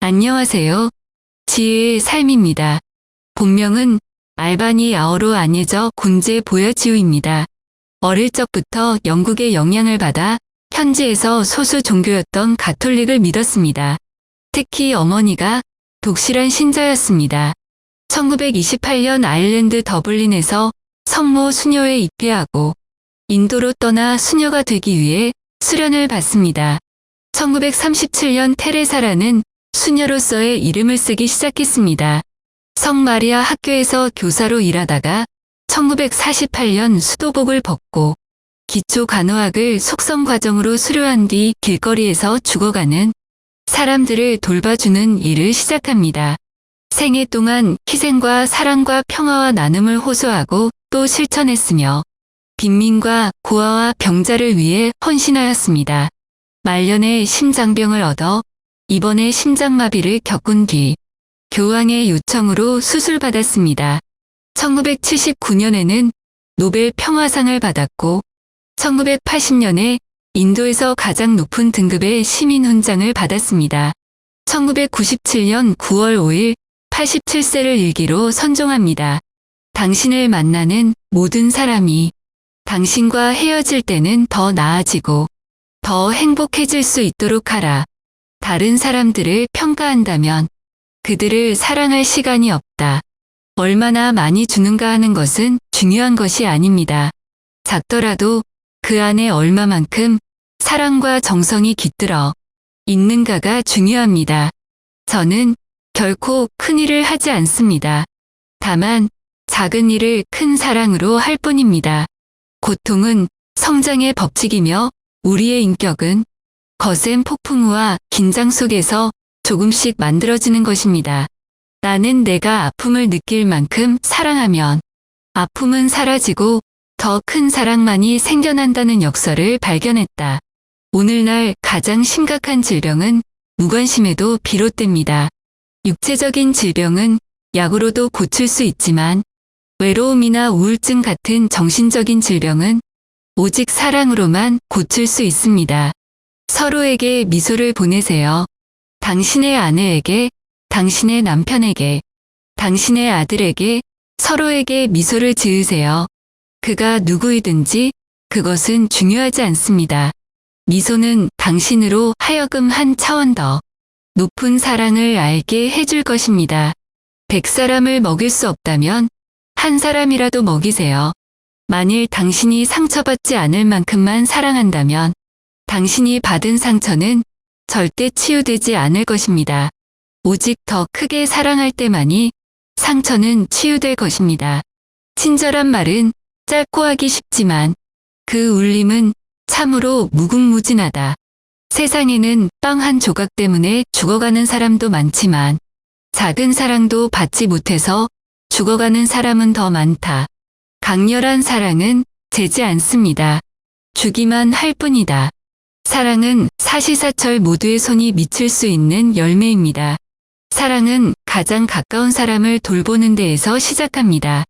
안녕하세요. 지혜의 삶입니다. 본명은 알바니 아어로 안예저 곤제 보여지우입니다. 어릴 적부터 영국의 영향을 받아 현지에서 소수 종교였던 가톨릭을 믿었습니다. 특히 어머니가 독실한 신자였습니다. 1928년 아일랜드 더블린에서 성모 수녀에 입회하고 인도로 떠나 수녀가 되기 위해 수련을 받습니다. 1937년 테레사라는 수녀로서의 이름을 쓰기 시작했습니다. 성마리아 학교에서 교사로 일하다가 1948년 수도복을 벗고 기초 간호학을 속성 과정으로 수료한 뒤 길거리에서 죽어가는 사람들을 돌봐주는 일을 시작합니다. 생애 동안 희생과 사랑과 평화와 나눔을 호소하고 또 실천했으며 빈민과 고아와 병자를 위해 헌신하였습니다. 말년에 심장병을 얻어 입원해 심장마비를 겪은 뒤 교황의 요청으로 수술받았습니다. 1979년에는 노벨 평화상을 받았고 1980년에 인도에서 가장 높은 등급의 시민훈장을 받았습니다. 1997년 9월 5일 87세를 일기로 선종합니다. 당신을 만나는 모든 사람이 당신과 헤어질 때는 더 나아지고 더 행복해질 수 있도록 하라. 다른 사람들을 평가한다면 그들을 사랑할 시간이 없다. 얼마나 많이 주는가 하는 것은 중요한 것이 아닙니다. 작더라도 그 안에 얼마만큼 사랑과 정성이 깃들어 있는가가 중요합니다. 저는 결코 큰 일을 하지 않습니다. 다만 작은 일을 큰 사랑으로 할 뿐입니다. 고통은 성장의 법칙이며 우리의 인격은 거센 폭풍우와 긴장 속에서 조금씩 만들어지는 것입니다. 나는 내가 아픔을 느낄 만큼 사랑하면 아픔은 사라지고 더 큰 사랑만이 생겨난다는 역설을 발견했다. 오늘날 가장 심각한 질병은 무관심에도 비롯됩니다. 육체적인 질병은 약으로도 고칠 수 있지만 외로움이나 우울증 같은 정신적인 질병은 오직 사랑으로만 고칠 수 있습니다. 서로에게 미소를 보내세요. 당신의 아내에게, 당신의 남편에게, 당신의 아들에게, 서로에게 미소를 지으세요. 그가 누구이든지 그것은 중요하지 않습니다. 미소는 당신으로 하여금 한 차원 더 높은 사랑을 알게 해줄 것입니다. 100사람을 먹일 수 없다면 한 사람이라도 먹이세요. 만일 당신이 상처받지 않을 만큼만 사랑한다면 당신이 받은 상처는 절대 치유되지 않을 것입니다. 오직 더 크게 사랑할 때만이 상처는 치유될 것입니다. 친절한 말은 짧고 하기 쉽지만 그 울림은 참으로 무궁무진하다. 세상에는 빵 한 조각 때문에 죽어가는 사람도 많지만 작은 사랑도 받지 못해서 죽어가는 사람은 더 많다. 강렬한 사랑은 재지 않습니다. 주기만 할 뿐이다. 사랑은 사시사철 모두의 손이 미칠 수 있는 열매입니다. 사랑은 가장 가까운 사람을 돌보는 데에서 시작합니다.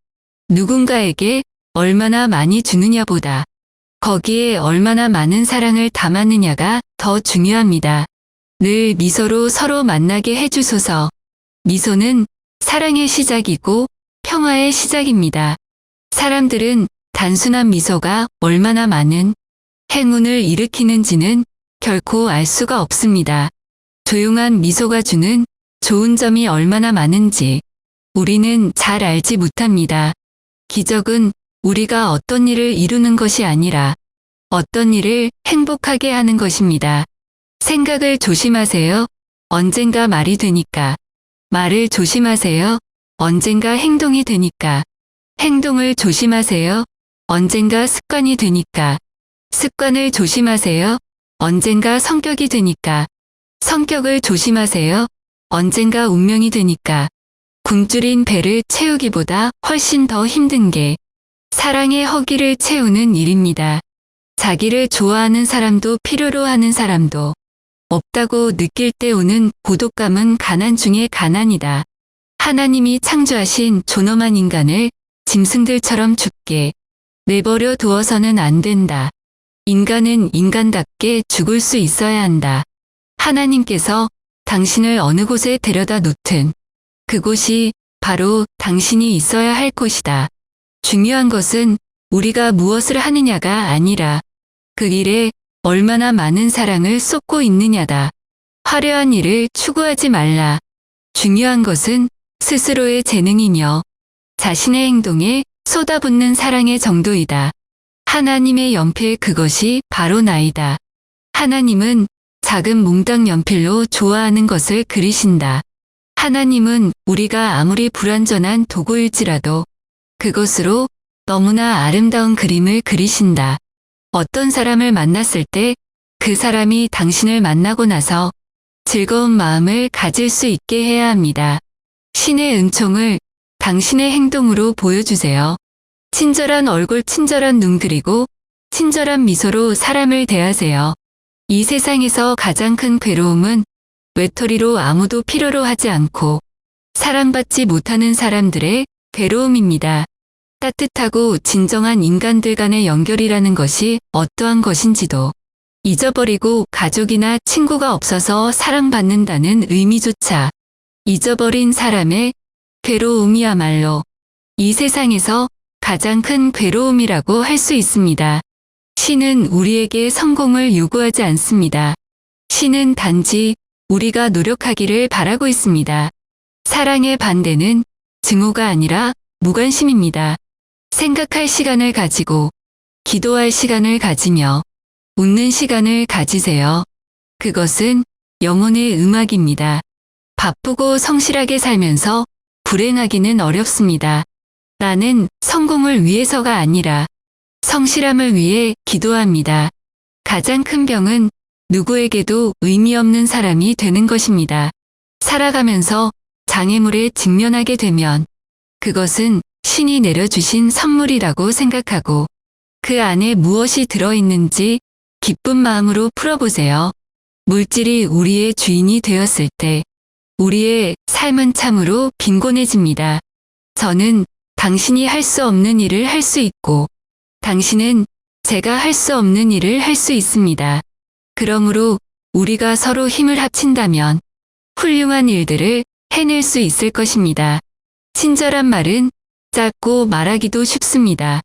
누군가에게 얼마나 많이 주느냐보다 거기에 얼마나 많은 사랑을 담았느냐가 더 중요합니다. 늘 미소로 서로 만나게 해주소서. 미소는 사랑의 시작이고 평화의 시작입니다. 사람들은 단순한 미소가 얼마나 많은 행운을 일으키는지는 결코 알 수가 없습니다. 조용한 미소가 주는 좋은 점이 얼마나 많은지 우리는 잘 알지 못합니다. 기적은 우리가 어떤 일을 이루는 것이 아니라 어떤 일을 행복하게 하는 것입니다. 생각을 조심하세요. 언젠가 말이 되니까. 말을 조심하세요. 언젠가 행동이 되니까. 행동을 조심하세요. 언젠가 습관이 되니까. 습관을 조심하세요. 언젠가 성격이 되니까. 성격을 조심하세요. 언젠가 운명이 되니까. 굶주린 배를 채우기보다 훨씬 더 힘든 게 사랑의 허기를 채우는 일입니다. 자기를 좋아하는 사람도 필요로 하는 사람도 없다고 느낄 때 오는 고독감은 가난 중에 가난이다. 하나님이 창조하신 존엄한 인간을 짐승들처럼 죽게 내버려 두어서는 안 된다. 인간은 인간답게 죽을 수 있어야 한다. 하나님께서 당신을 어느 곳에 데려다 놓든 그곳이 바로 당신이 있어야 할 곳이다. 중요한 것은 우리가 무엇을 하느냐가 아니라 그 일에 얼마나 많은 사랑을 쏟고 있느냐다. 화려한 일을 추구하지 말라. 중요한 것은 스스로의 재능이며 자신의 행동에 쏟아붓는 사랑의 정도이다. 하나님의 연필 그것이 바로 나이다. 하나님은 작은 몽땅 연필로 좋아하는 것을 그리신다. 하나님은 우리가 아무리 불완전한 도구일지라도 그것으로 너무나 아름다운 그림을 그리신다. 어떤 사람을 만났을 때 그 사람이 당신을 만나고 나서 즐거운 마음을 가질 수 있게 해야 합니다. 신의 은총을 당신의 행동으로 보여주세요. 친절한 얼굴, 친절한 눈 그리고 친절한 미소로 사람을 대하세요. 이 세상에서 가장 큰 괴로움은 외톨이로 아무도 필요로 하지 않고 사랑받지 못하는 사람들의 괴로움입니다. 따뜻하고 진정한 인간들 간의 연결이라는 것이 어떠한 것인지도 잊어버리고 가족이나 친구가 없어서 사랑받는다는 의미조차 잊어버린 사람의 괴로움이야말로 이 세상에서 가장 큰 괴로움이라고 할 수 있습니다. 신은 우리에게 성공을 요구하지 않습니다. 신은 단지 우리가 노력하기를 바라고 있습니다. 사랑의 반대는 증오가 아니라 무관심입니다. 생각할 시간을 가지고 기도할 시간을 가지며 웃는 시간을 가지세요. 그것은 영혼의 음악입니다. 바쁘고 성실하게 살면서 불행하기는 어렵습니다. 나는 성공을 위해서가 아니라 성실함을 위해 기도합니다. 가장 큰 병은 누구에게도 의미 없는 사람이 되는 것입니다. 살아가면서 장애물에 직면하게 되면 그것은 신이 내려주신 선물이라고 생각하고 그 안에 무엇이 들어있는지 기쁜 마음으로 풀어보세요. 물질이 우리의 주인이 되었을 때 우리의 삶은 참으로 빈곤해집니다. 저는 당신이 할 수 없는 일을 할 수 있고 당신은 제가 할 수 없는 일을 할 수 있습니다. 그러므로 우리가 서로 힘을 합친다면 훌륭한 일들을 해낼 수 있을 것입니다. 친절한 말은 짧고 말하기도 쉽습니다.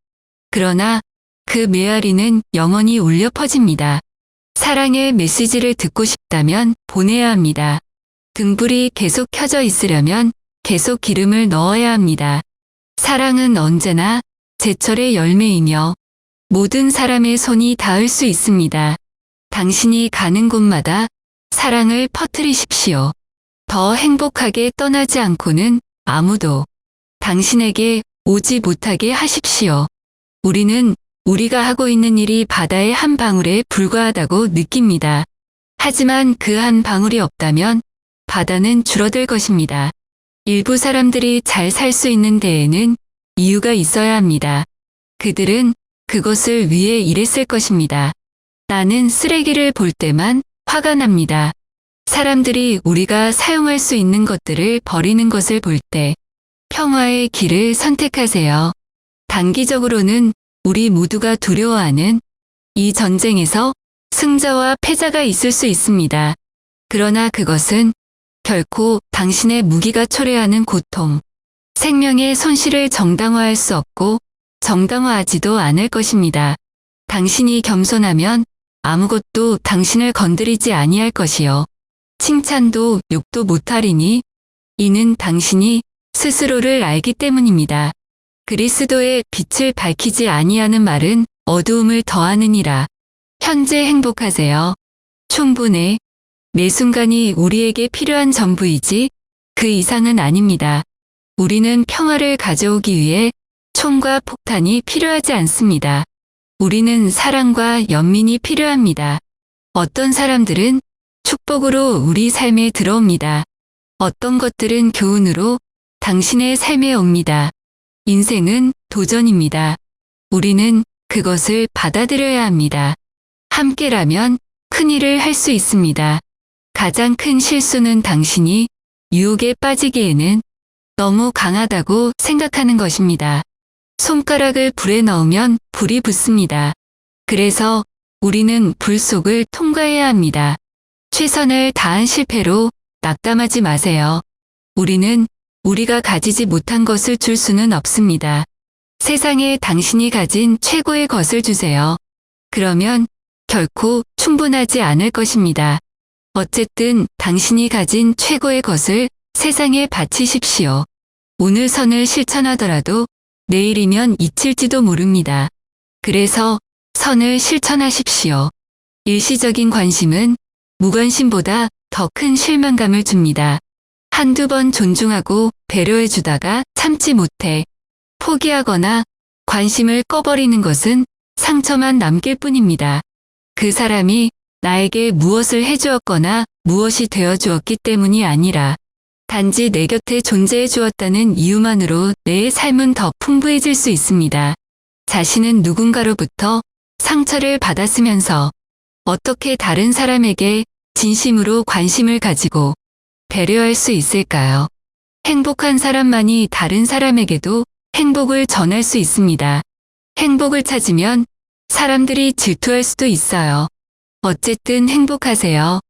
그러나 그 메아리는 영원히 울려 퍼집니다. 사랑의 메시지를 듣고 싶다면 보내야 합니다. 등불이 계속 켜져 있으려면 계속 기름을 넣어야 합니다. 사랑은 언제나 제철의 열매이며 모든 사람의 손이 닿을 수 있습니다. 당신이 가는 곳마다 사랑을 퍼뜨리십시오. 더 행복하게 떠나지 않고는 아무도 당신에게 오지 못하게 하십시오. 우리는 우리가 하고 있는 일이 바다의 한 방울에 불과하다고 느낍니다. 하지만 그 한 방울이 없다면 바다는 줄어들 것입니다. 일부 사람들이 잘 살 수 있는 데에는 이유가 있어야 합니다. 그들은 그것을 위해 일했을 것입니다. 나는 쓰레기를 볼 때만 화가 납니다. 사람들이 우리가 사용할 수 있는 것들을 버리는 것을 볼 때 평화의 길을 선택하세요. 단기적으로는 우리 모두가 두려워하는 이 전쟁에서 승자와 패자가 있을 수 있습니다. 그러나 그것은 결코 당신의 무기가 초래하는 고통, 생명의 손실을 정당화할 수 없고 정당화하지도 않을 것입니다. 당신이 겸손하면 아무것도 당신을 건드리지 아니할 것이요. 칭찬도 욕도 못하리니 이는 당신이 스스로를 알기 때문입니다. 그리스도의 빛을 밝히지 아니하는 말은 어두움을 더하느니라. 현재 행복하세요. 충분해. 매 순간이 우리에게 필요한 전부이지 그 이상은 아닙니다. 우리는 평화를 가져오기 위해 총과 폭탄이 필요하지 않습니다. 우리는 사랑과 연민이 필요합니다. 어떤 사람들은 축복으로 우리 삶에 들어옵니다. 어떤 것들은 교훈으로 당신의 삶에 옵니다. 인생은 도전입니다. 우리는 그것을 받아들여야 합니다. 함께라면 큰 일을 할 수 있습니다. 가장 큰 실수는 당신이 유혹에 빠지기에는 너무 강하다고 생각하는 것입니다. 손가락을 불에 넣으면 불이 붙습니다. 그래서 우리는 불 속을 통과해야 합니다. 최선을 다한 실패로 낙담하지 마세요. 우리는 우리가 가지지 못한 것을 줄 수는 없습니다. 세상에 당신이 가진 최고의 것을 주세요. 그러면 결코 충분하지 않을 것입니다. 어쨌든 당신이 가진 최고의 것을 세상에 바치십시오. 오늘 선을 실천하더라도 내일이면 잊힐지도 모릅니다. 그래서 선을 실천하십시오. 일시적인 관심은 무관심보다 더 큰 실망감을 줍니다. 한두 번 존중하고 배려해주다가 참지 못해 포기하거나 관심을 꺼버리는 것은 상처만 남길 뿐입니다. 그 사람이 나에게 무엇을 해주었거나 무엇이 되어주었기 때문이 아니라 단지 내 곁에 존재해 주었다는 이유만으로 내 삶은 더 풍부해질 수 있습니다. 자신은 누군가로부터 상처를 받았으면서 어떻게 다른 사람에게 진심으로 관심을 가지고 배려할 수 있을까요? 행복한 사람만이 다른 사람에게도 행복을 전할 수 있습니다. 행복을 찾으면 사람들이 질투할 수도 있어요. 어쨌든 행복하세요.